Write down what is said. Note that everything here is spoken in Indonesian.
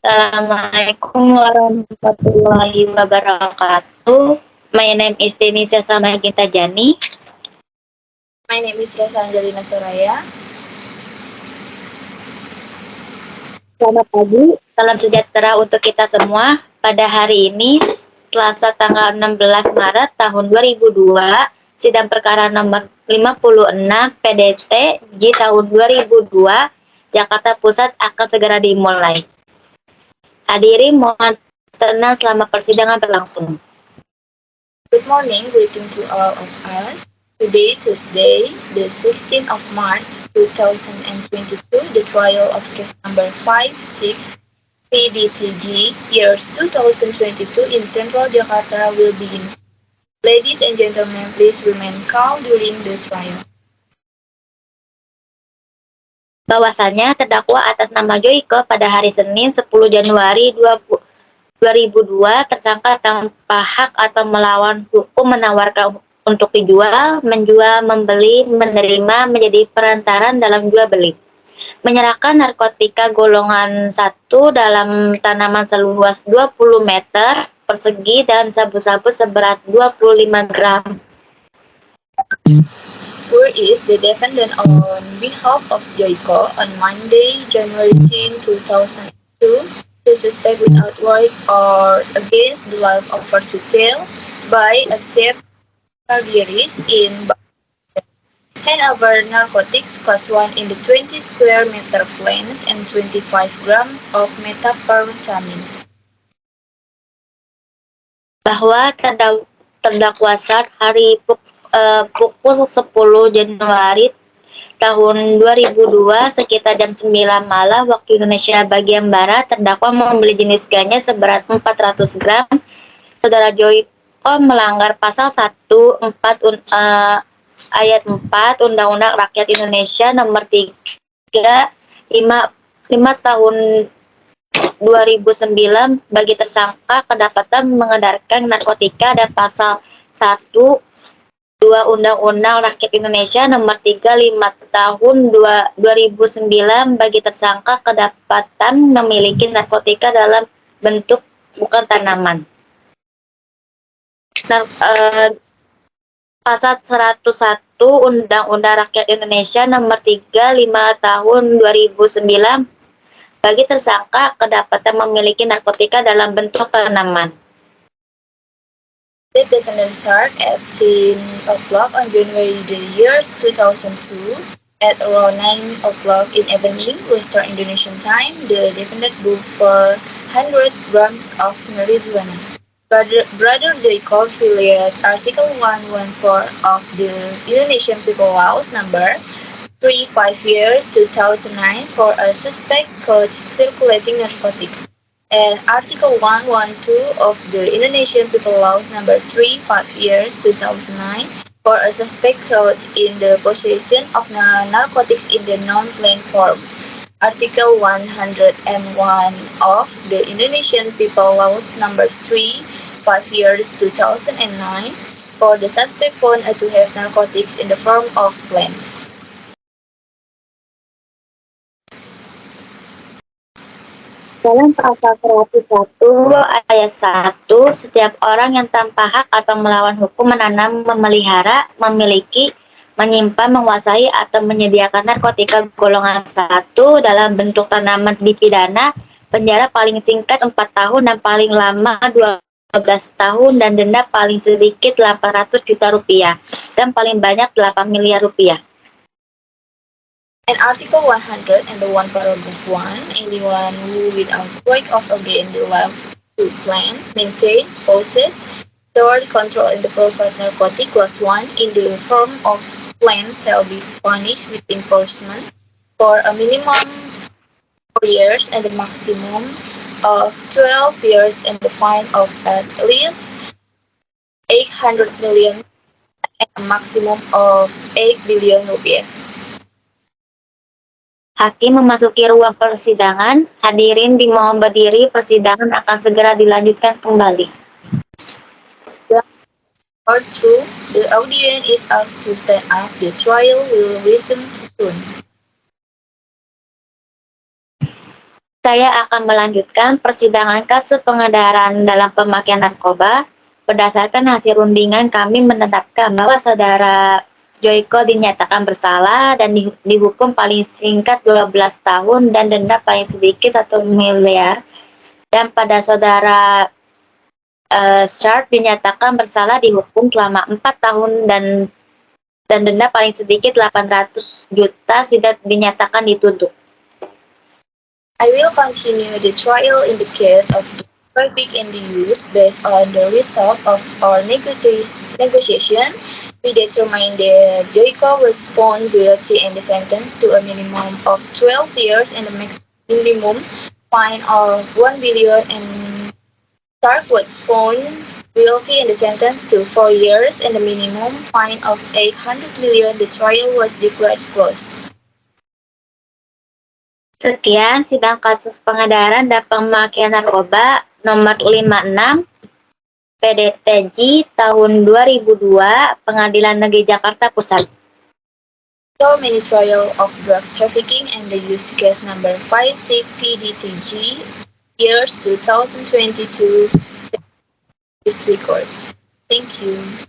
Assalamualaikum warahmatullahi wabarakatuh. My name is Denisa Samaginta Jani. My name is Rosa Angelina Soraya. Selamat pagi, salam sejahtera untuk kita semua. Pada hari ini, Selasa tanggal 16 Maret tahun 2002, sidang perkara nomor 56 PDT J tahun 2002, Jakarta Pusat akan segera dimulai. Hadirin mohon tenang selama persidangan berlangsung. Good morning, greeting to all of us. Today, Tuesday, the 16th of March 2022, the trial of case number 56 PDTG years 2022 in Central Jakarta will begin. Ladies and gentlemen, please remain calm during the trial. Bahwasannya terdakwa atas nama Joyko pada hari Senin 10 Januari 2002 tersangka tanpa hak atau melawan hukum menawarkan untuk dijual, menjual, membeli, menerima, menjadi perantaran dalam jual beli, menyerahkan narkotika golongan 1 dalam tanaman seluas 20 meter persegi dan sabu-sabu seberat 25 gram. Who is the defendant on behalf of Joyko on Monday, January 10, 2002, to suspect without warrant or against the live offer to sell, buy, accept, or release in hand over narcotics class 1 in the 20 square meter plants and 25 grams of methamphetamine. Bahwa terdakwa saat hari pukul 10 Januari tahun 2002 sekitar jam 9 malam waktu Indonesia bagian Barat, terdakwa membeli jenis ganja seberat 400 gram. Saudara Joyko melanggar pasal 14 ayat 4 Undang-Undang Rakyat Indonesia nomor 5 tahun 2009 bagi tersangka kedapatan mengedarkan narkotika, dan pasal 1 2 Undang-Undang Rakyat Indonesia nomor 35 tahun 2009 bagi tersangka kedapatan memiliki narkotika dalam bentuk bukan tanaman. Pasal 101 Undang-Undang Rakyat Indonesia nomor 35 tahun 2009 bagi tersangka kedapatan memiliki narkotika dalam bentuk tanaman. The defendant served at 10 o'clock on January the year 2002 at around 9 o'clock in evening Western Indonesian time. The defendant booked for 100 grams of marijuana. Brother Joyko violated Article 114 of the Indonesian People Laws number 35 years 2009 for a suspect caught circulating narcotics, and Article 112 of the Indonesian People Laws number 35 years 2009 for a suspect caught in the possession of narcotics in the non-plain form. Article 101 of the Indonesian People Laws number 35 years 2009 for the suspect found to have narcotics in the form of plants. Dalam pasal 101 ayat 1, setiap orang yang tanpa hak atau melawan hukum menanam, memelihara, memiliki, menyimpan, menguasai, atau menyediakan narkotika golongan 1 dalam bentuk tanaman dipidana penjara paling singkat 4 tahun dan paling lama 12 tahun dan denda paling sedikit 800 juta rupiah dan paling banyak 8 miliar rupiah. And Article 101 paragraph 1, anyone who without right of against the law to plant, maintain, possess, store, control, and provide narcotic class 1 in the form of plant shall be punished with imprisonment for a minimum 4 years and a maximum of 12 years and a fine of at least 800 million and a maximum of 8 billion rupiah. Hakim memasuki ruang persidangan. Hadirin dimohon berdiri, persidangan akan segera dilanjutkan kembali. Part 2, the audience is asked to stand up. The trial will resume soon. saya akan melanjutkan persidangan kasus pengedaran dalam pemakaian narkoba. Berdasarkan hasil rundingan, kami menetapkan bahwa saudara Joyko dinyatakan bersalah dan dihukum paling singkat 12 tahun dan denda paling sedikit 1 miliar. Dan pada saudara Sharp dinyatakan bersalah dihukum selama 4 tahun dan denda paling sedikit 800 juta tidak dinyatakan dituntut. I will continue the trial in the case of the traffic and the use based on the result of our negotiation. We determined that Joyko was found guilty and sentenced to a minimum of 12 years and a maximum fine of 1 billion, and Stark was found guilty and sentenced to 4 years and a minimum fine of 800 million. The trial was declared closed. Sekian sidang kasus pengedaran dan pemakaian narkoba nomor 56 PDTJ tahun 2002 Pengadilan Negeri Jakarta Pusat. So many trial of drugs trafficking and the use case number 56 PDTG years 2022 District Court. Thank you.